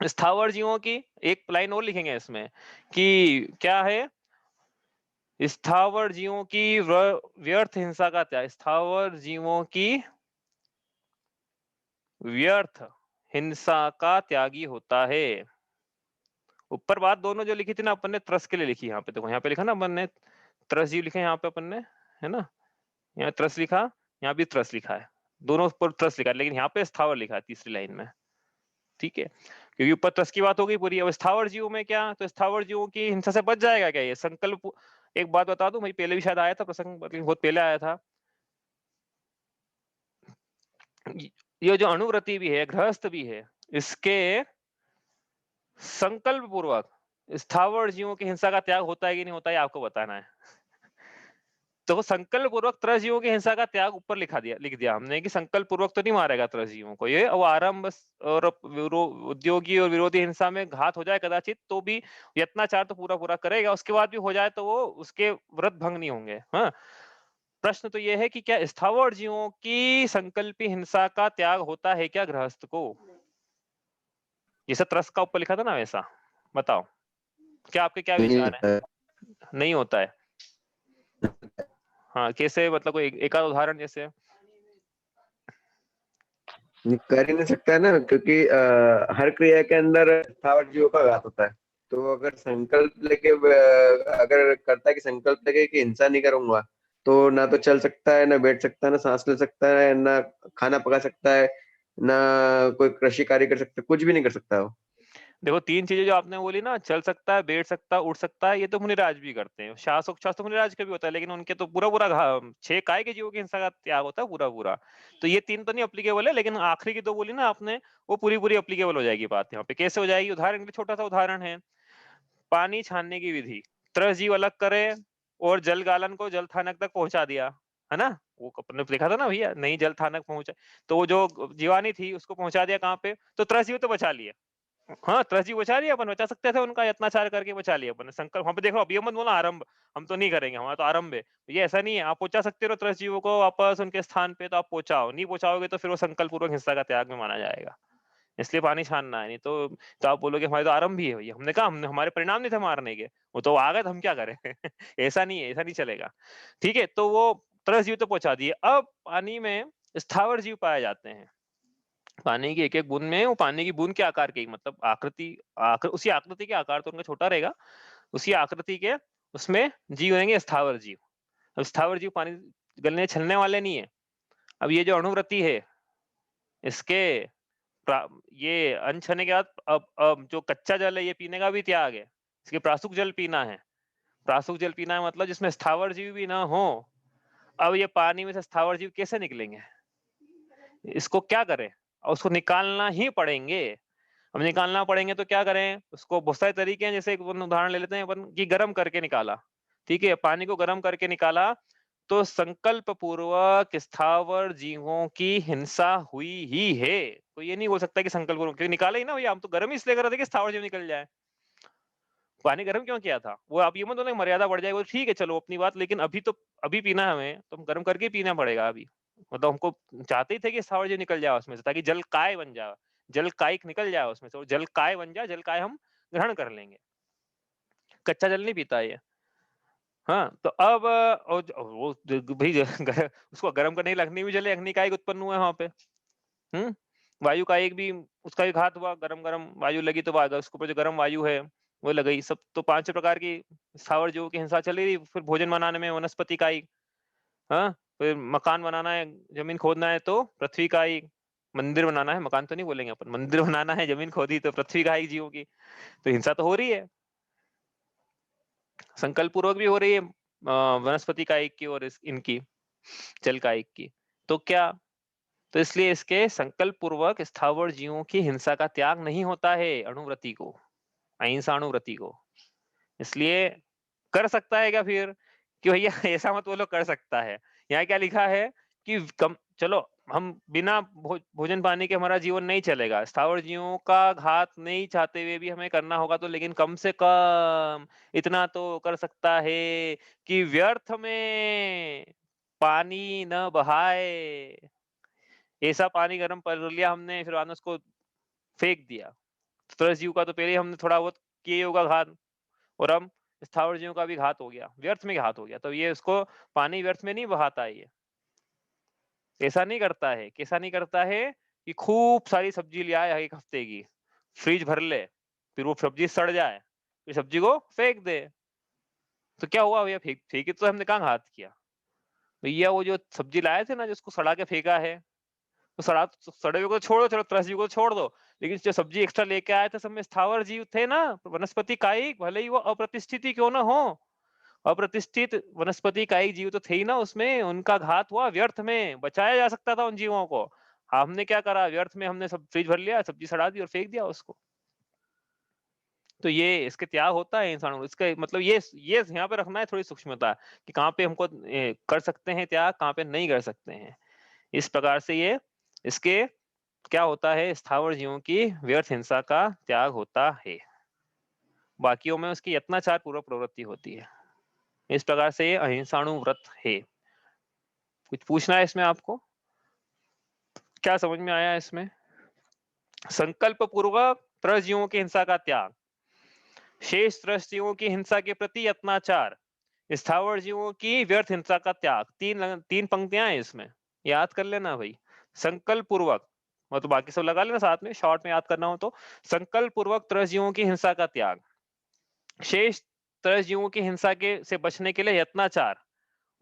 स्थावर जीवों की एक लाइन और लिखेंगे इसमें कि क्या है, स्थावर जीवों की व्यर्थ हिंसा का त्याग। स्थावर जीवों की व्यर्थ हिंसा का त्यागी होता है। ऊपर बात दोनों जो लिखी थी ना अपन ने, त्रस के लिए लिखी, यहाँ पे देखो, यहाँ पे लिखा ना अपन ने त्रस जीव लिखे यहाँ पे अपन ने, है ना, यहाँ त्रस लिखा, यहाँ भी त्रस लिखा है, दोनों ऊपर त्रस लिखा है, लेकिन यहाँ पे स्थावर लिखा है तीसरी लाइन में। ठीक है, क्योंकि ऊपर त्रस की बात हो गई पूरी। अब स्थावर जीवों में क्या, तो स्थावर जीवों की हिंसा से बच जाएगा क्या ये संकल्प? एक बात बता दूं भाई, पहले भी शायद आया था प्रसंग, बहुत पहले आया था। ये जो अनुव्रति भी है, गृहस्थ भी है, इसके संकल्प पूर्वक स्थावर जीवों की हिंसा का त्याग होता है कि नहीं होता है आपको बताना है। तो संकल्प पूर्वक त्रसजीवों की हिंसा का त्याग ऊपर लिख दिया हमने कि संकल्प पूर्वक तो नहीं मारेगा त्रसजीवों को ये, और आरंभ और उद्योगी और विरोधी हिंसा में घात हो जाए कदाचित तो भी यत्नाचार तो पूरा पूरा करेगा, उसके बाद भी हो जाए तो वो उसके व्रत भंग नहीं होंगे। हाँ, प्रश्न तो ये है कि क्या स्थावर जीवों की संकल्पी हिंसा का त्याग होता है क्या गृहस्थ को? जैसे त्रस का ऊपर लिखा था ना वैसा, बताओ क्या आपके क्या विचार है? नहीं होता है। हाँ, कैसे, मतलब कोई एक आध उदाहरण जैसे? कर ही नहीं सकता है ना, क्योंकि हर क्रिया के अंदर स्थावर जीवों का घात होता है। तो अगर संकल्प लेके अगर करता है कि संकल्प लेके कि हिंसा नहीं करूंगा, तो ना तो चल सकता है, ना बैठ सकता है, ना सांस ले सकता है, ना खाना पका सकता है, ना कोई कृषि कार्य कर सकता है, कुछ भी नहीं कर सकता वो। देखो 3 चीजें जो आपने बोली ना, चल सकता है, बैठ सकता है, उड़ सकता है, ये तो मुनिराज भी करते हैं, शासक तो मुनिराज का भी होता है, लेकिन उनके तो पूरा पूरा 6 काय के जीवों की हिंसा का त्याग होता है पूरा पूरा। तो ये 3 तो नहीं अप्लीकेबल है, लेकिन आखिरी की 2 बोली ना आपने, वो पूरी पूरी अप्लीकेबल हो जाएगी बात। यहाँ पे कैसे हो जाएगी, उदाहरण के लिए छोटा सा उदाहरण है, पानी छानने की विधि। त्रस जीव अलग करे और जल गालन को जल थानक तक पहुंचा दिया, है ना? वो अपने देखा था ना भैया, नहीं जल था तक पहुंचा, तो वो जो जीवानी थी उसको पहुंचा दिया कहाँ पे, तो 13 जीव तो बचा लिए। हाँ, 13 जीव बचा लिया, अपन बचा सकते थे उनका यत्नाचार करके बचा लिया अपन ने संकल्प। वहाँ पे देखो, अब ये मत बोलना आरंभ, हम तो नहीं करेंगे, हमारा तो आरंभ है। ये ऐसा नहीं है, आप पहुंचा सकते हो 13 जीवों को वापस उनके स्थान पे, तो आप पहुंचाओ, नहीं पहुंचाओगे तो फिर वो संकल्प पूर्वक हिंसा का त्याग में माना जाएगा। इसलिए पानी छानना है, नहीं तो आप बोलोगे हमारे तो आरंभ ही है भैया, हमने कहा, हमने हमारे परिणाम नहीं थे मारने के, वो तो आ गए तो हम क्या करें। ऐसा नहीं है, ऐसा नहीं चलेगा। ठीक है, तो वो 13 जीव तो पहुंचा दिए। अब पानी में स्थावर जीव पाए जाते हैं। पानी की एक-एक बूंद में, वो पानी की बूंद के आकार की, मतलब उसी आकृति के आकार, तो उनका छोटा रहेगा, उसी आकृति के उसमें जीव रहेंगे स्थावर जीव। अब स्थावर जीव पानी गलने छलने वाले नहीं है। अब ये जो अणुव्रति है, इसके ये अन्न छने के बाद अब जो कच्चा जल है ये पीने का भी त्याग है, इसके प्रासुक जल पीना है। प्रासुक जल पीना है मतलब जिसमें स्थावर जीव भी ना हो। अब ये पानी में से स्थावर जीव कैसे निकलेंगे, इसको क्या करें, और उसको निकालना ही पड़ेंगे। अब निकालना पड़ेंगे तो क्या करें, उसको बहुत सारे तरीके हैं। जैसे एक उदाहरण ले लेते हैं अपन कि गर्म करके निकाला, ठीक है, पानी को गर्म करके निकाला, तो संकल्प पूर्वक स्थावर जीवों की हिंसा हुई ही है। तो ये नहीं बोल सकता कि संकल्प पूर्वक, क्योंकि निकाला ही ना भैया, हम तो गर्म ही इसलिए कर रहे थे कि स्थावर जीव निकल जाए। पानी गर्म क्यों किया था, वो आप ये मत बोलो मर्यादा बढ़ जाएगी, ठीक है चलो अपनी बात, लेकिन अभी पीना है हमें, तो हम गर्म करके ही पीना पड़ेगा अभी। मतलब हमको चाहते ही थे कि स्थावर जीव निकल जाए उसमें से, ताकि जल काय बन जाए, जल कायिक निकल जाए उसमें से, और जल काय बन जाए, जल काय हम ग्रहण कर लेंगे। कच्चा जल नहीं पीता ये। हाँ, तो अब वो भाई उसको गर्म करने की अग्नि भी जले, अग्नि कायिक उत्पन्न हुआ है वहां पे। वायु का एक भी, उसका भी घात हुआ, गरम गरम वायु लगी तो उसके ऊपर जो गरम वायु है वो लग गई। सब तो 5 प्रकार की स्थावर जीवों की हिंसा चली रही। फिर भोजन बनाने में वनस्पति का ही, हाँ, फिर मकान बनाना है, जमीन खोदना है तो पृथ्वी का ही, मंदिर बनाना है, मकान तो नहीं बोलेंगे अपन, मंदिर बनाना है, जमीन खोदी तो पृथ्वी का ही जीवों की, तो हिंसा तो हो रही है, संकल्प पूर्वक भी हो रही है वनस्पति कायिक की और इनकी जल कायिक की। तो क्या, तो इसलिए इसके संकल्प पूर्वक स्थावर जीवों की हिंसा का त्याग नहीं होता है अणुव्रति को, अहिंसा अणुव्रति को। इसलिए कर सकता है क्या फिर, कि भैया ऐसा मत बोलो कर सकता है। यहाँ क्या लिखा है कि कम, चलो हम बिना भोजन पानी के हमारा जीवन नहीं चलेगा, स्थावर जीवों का घात नहीं चाहते हुए भी हमें करना होगा, तो लेकिन कम से कम इतना तो कर सकता है कि व्यर्थ में पानी न बहाए। ऐसा पानी गर्म कर लिया हमने, फिर बाद में उसको फेंक दिया। तरस जीव का तो पहले हमने थोड़ा बहुत किए होगा घात, और अब स्थावर जीवों का भी घात हो गया, व्यर्थ में घात हो गया। तो ये उसको पानी व्यर्थ में नहीं बहाता है, ये ऐसा नहीं करता है। कैसा नहीं करता है कि खूब सारी सब्जी ले आए एक हफ्ते की, फ्रिज भर ले, फिर वो सब्जी सड़ जाए, फिर सब्जी को फेंक दे, तो क्या हुआ भैया, फेंकी तो हमने कहाँ घात किया भैया। वो जो सब्जी लाए थे ना, जिसको सड़ा के फेंका है, तो सड़े हुए को छोड़ो, चलो 13 जीव को छोड़ दो, लेकिन जो सब्जी एक्स्ट्रा लेके आए थे सब में स्थावर जीव थे ना, वनस्पति कायिक, भले ही वो अप्रतिष्ठित ही क्यों ना हो, अप्रतिष्ठित वनस्पति कायिक जीव तो थे ही ना उसमें, उनका घात हुआ व्यर्थ में, बचाया जा सकता था उन जीवों को। हमने क्या करा, व्यर्थ में हमने सब फ्रिज भर लिया, सब्जी सड़ा दी और फेंक दिया उसको। तो ये इसके त्याग होता है इंसानों को, इसका मतलब ये यहाँ पे रखना है थोड़ी सूक्ष्मता, कि कहाँ पे हमको कर सकते हैं त्याग, कहाँ पे नहीं कर सकते हैं। इस प्रकार से ये इसके क्या होता है, स्थावर जीवों की व्यर्थ हिंसा का त्याग होता है। बाकियों में उसकी यत्नाचार पूर्वक प्रवृत्ति होती है। इस प्रकार से ये अहिंसाणु व्रत है। कुछ पूछना है इसमें आपको, क्या समझ में आया इसमें? संकल्प पूर्वक त्रसजीवों की हिंसा का त्याग, शेष त्रसजीवों की हिंसा के प्रति यत्नाचार, स्थावर जीवों की व्यर्थ हिंसा का त्याग। तीन पंक्तियां हैं इसमें, याद कर लेना भाई। संकल्प पूर्वक, तो बाकी सब लगा लेना साथ में, शॉर्ट में याद करना हो तो। संकल्प पूर्वक त्रसजीवों की हिंसा का त्याग, शेष त्रसजीवों की हिंसा के से बचने के लिए यत्नाचार,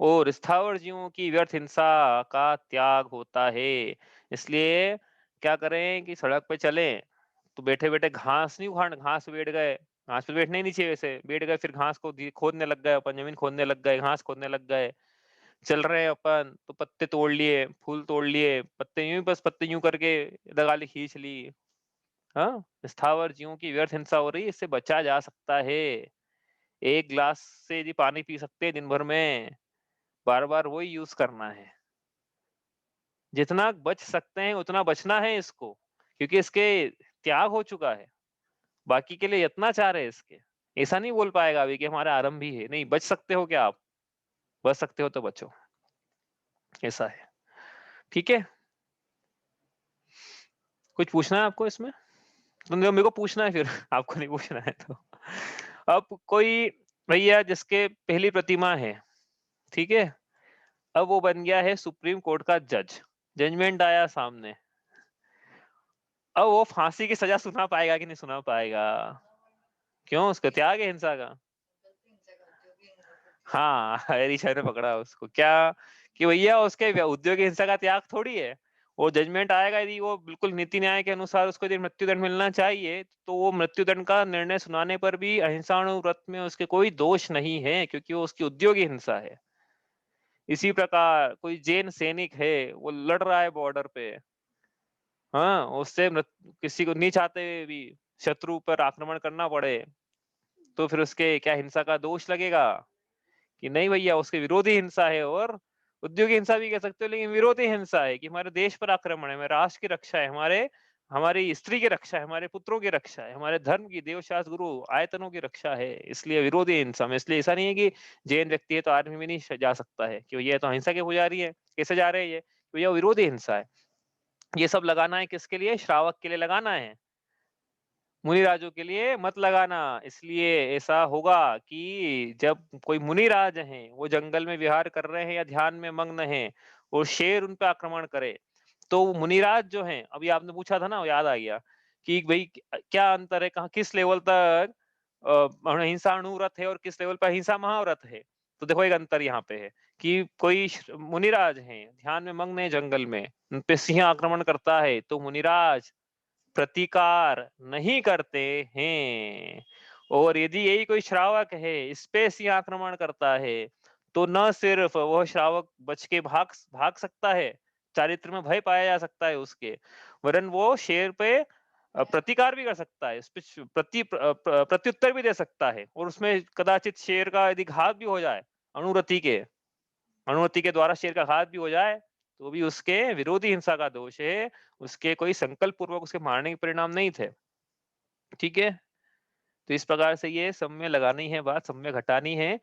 और स्थावर जीवों की व्यर्थ हिंसा का त्याग होता है। इसलिए क्या करें कि सड़क पे चले तो बैठे बैठे घास नहीं उखाड़, घास बैठ गए, घास पे बैठना ही नहीं चाहिए वैसे, बैठ गए फिर घास को खोदने लग गए अपन, जमीन खोदने लग गए, घास खोदने लग गए। चल रहे हैं अपन तो पत्ते तोड़ लिए, फूल तोड़ लिए, पत्ते यूं बस पत्ते यूं करके दगाली खींच ली। हाँ, स्थावर जीवों की व्यर्थ हिंसा हो रही है, इससे बचा जा सकता है। 1 गिलास से यदि पानी पी सकते हैं दिन भर में, बार बार वही यूज करना है। जितना बच सकते हैं उतना बचना है इसको, क्योंकि इसके त्याग हो चुका है। बाकी के लिए यत्नाचार है इसके। ऐसा नहीं बोल पाएगा अभी कि हमारा आरंभ ही है। नहीं, बच सकते हो क्या आप? बच सकते हो तो बचो, ऐसा है। ठीक है, कुछ पूछना है आपको इसमें? तो मेरे को पूछना है फिर आपको नहीं पूछना है तो। अब कोई भैया जिसके पहली प्रतिमा है, ठीक है, अब वो बन गया है सुप्रीम कोर्ट का जज, जजमेंट आया सामने, अब वो फांसी की सजा सुना पाएगा कि नहीं सुना पाएगा? क्यों? उसका त्याग है हिंसा का। हाँ, हरी शहर ने पकड़ा उसको क्या कि भैया उसके उद्योग हिंसा का त्याग थोड़ी है। वो जजमेंट आएगा, यदि वो बिल्कुल नीति न्याय के अनुसार उसको यदि मृत्युदंड मिलना चाहिए, तो वो मृत्युदंड का निर्णय सुनाने पर भी अहिंसाणुव्रत में उसके कोई दोष नहीं है, क्योंकि वो उसकी उद्योगी हिंसा है। इसी प्रकार कोई जैन सैनिक है, वो लड़ रहा है बॉर्डर पे, हाँ, उससे किसी को नहीं चाहते हुए भी शत्रु पर आक्रमण करना पड़े, तो फिर उसके क्या हिंसा का दोष लगेगा? कि नहीं भैया, उसके विरोधी हिंसा है, और उद्योगी हिंसा भी कह सकते हो, लेकिन विरोधी हिंसा है कि हमारे देश पर आक्रमण है, हमारे राष्ट्र की रक्षा है, हमारी स्त्री की रक्षा है, हमारे पुत्रों की रक्षा है, हमारे धर्म की, देवशास्त्र गुरु आयतनों की रक्षा है, इसलिए विरोधी हिंसा में। इसलिए ऐसा नहीं है कि जैन व्यक्ति है तो आर्मी में नहीं जा सकता है कि ये तो हिंसा के पुजारी है, कैसे जा रहे हैं ये, तो ये विरोधी हिंसा है। ये सब लगाना है किसके लिए? श्रावक के लिए लगाना है, मुनिराजों के लिए मत लगाना। इसलिए ऐसा होगा कि जब कोई मुनिराज हैं, वो जंगल में विहार कर रहे हैं या ध्यान में मग्न हैं, और शेर उन पे आक्रमण करे, तो मुनिराज जो हैं, अभी आपने पूछा था ना, याद आ गया कि भाई क्या अंतर है, कहाँ किस लेवल तक अहिंसा अणुव्रत है और किस लेवल पर अहिंसा महाव्रत है। तो देखो एक अंतर यहाँ पे है कि कोई मुनिराज हैं, ध्यान में मग्न है जंगल में, उन पे सिंह आक्रमण करता है, तो मुनिराज प्रतिकार नहीं करते हैं। और यदि यही कोई श्रावक है, इस पे सिंह आक्रमण करता है, तो न सिर्फ वह श्रावक बच के भाग भाग सकता है, चारित्र में भय पाया जा सकता है उसके, वरन वो शेर पे प्रतिकार भी कर सकता है, प्रत्युत्तर भी दे सकता है, और उसमें कदाचित शेर का यदि घात भी हो जाए, अणुरति के द्वारा शेर का घात भी हो जाए, तो भी उसके विरोधी हिंसा का दोष है, उसके कोई संकल्प पूर्वक उसके मारने के परिणाम नहीं थे। ठीक है, तो इस प्रकार से ये सब में लगानी है बात, सब में घटानी है।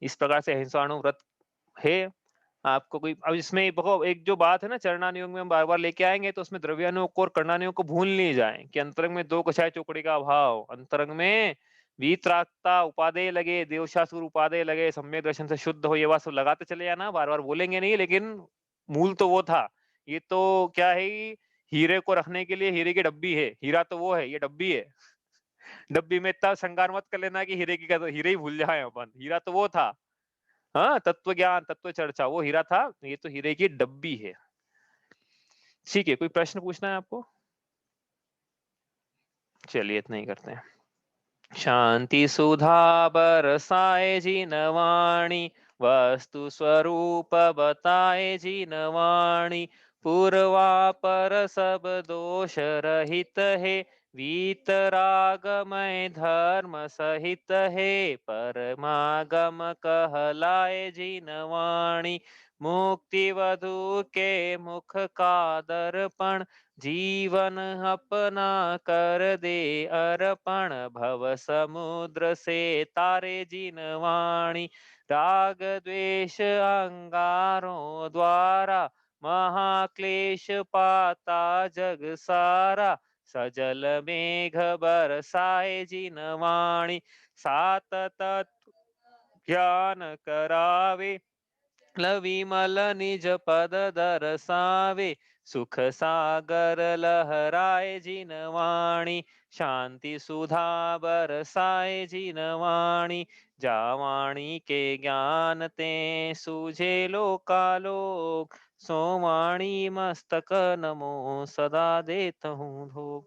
इस प्रकार से अहिंसाणुव्रत है। आपको कोई अब इसमें एक जो बात है ना, चरणानुयोग में हम बार बार लेके आएंगे, तो उसमें द्रव्यानुयोग को और कर्णानुयोग को भूल नहीं जाए कि अंतरंग में दो कषाय चौकड़ी का अभाव, अंतरंग में वीतरागता उपादेय लगे, देवशास्त्र उपादेय लगे, सम्यक दर्शन से शुद्ध हो, ये बात सब लगाते चले जाना, बार बार बोलेंगे नहीं, लेकिन मूल तो वो था। ये तो क्या है, हीरे को रखने के लिए हीरे की डब्बी है, हीरा तो वो है, ये डब्बी है। डब्बी में इतना श्रृंगार मत कर लेना कि हीरे की हीरे ही भूल जाए अपन, हीरा तो वो था। हाँ, तत्व ज्ञान, तत्व चर्चा, वो हीरा था, ये तो हीरे की डब्बी है। ठीक है, कोई प्रश्न पूछना है आपको? चलिए इतना ही करते हैं। शांति सुधा बरसाए जिनवाणी, वस्तु स्वरूप बताए जिनवाणी, पूर्वापर सब दोष रहित है, वीतरागमय धर्म सहित है, परमागम कहलाए जिनवाणी, मुक्ति वधु के मुख का दर्पण, जीवन अपना कर दे अर्पण, भव समुद्र से तारे जिनवाणी, राग द्वेष अंगारों द्वारा, महाक्लेश पाता जग सारा, सजल मेघ बरसाए जिनवाणी, सात तत्व ज्ञान करावे, विमल निज पद दरसावे, सुख सागर लहराए जिनवाणी, शांति सुधा बरसाए जिनवाणी, जावाणी के ज्ञान ते सूझे लोकालोक, सोवाणी मस्तक नमो सदा देत हूँ धोख।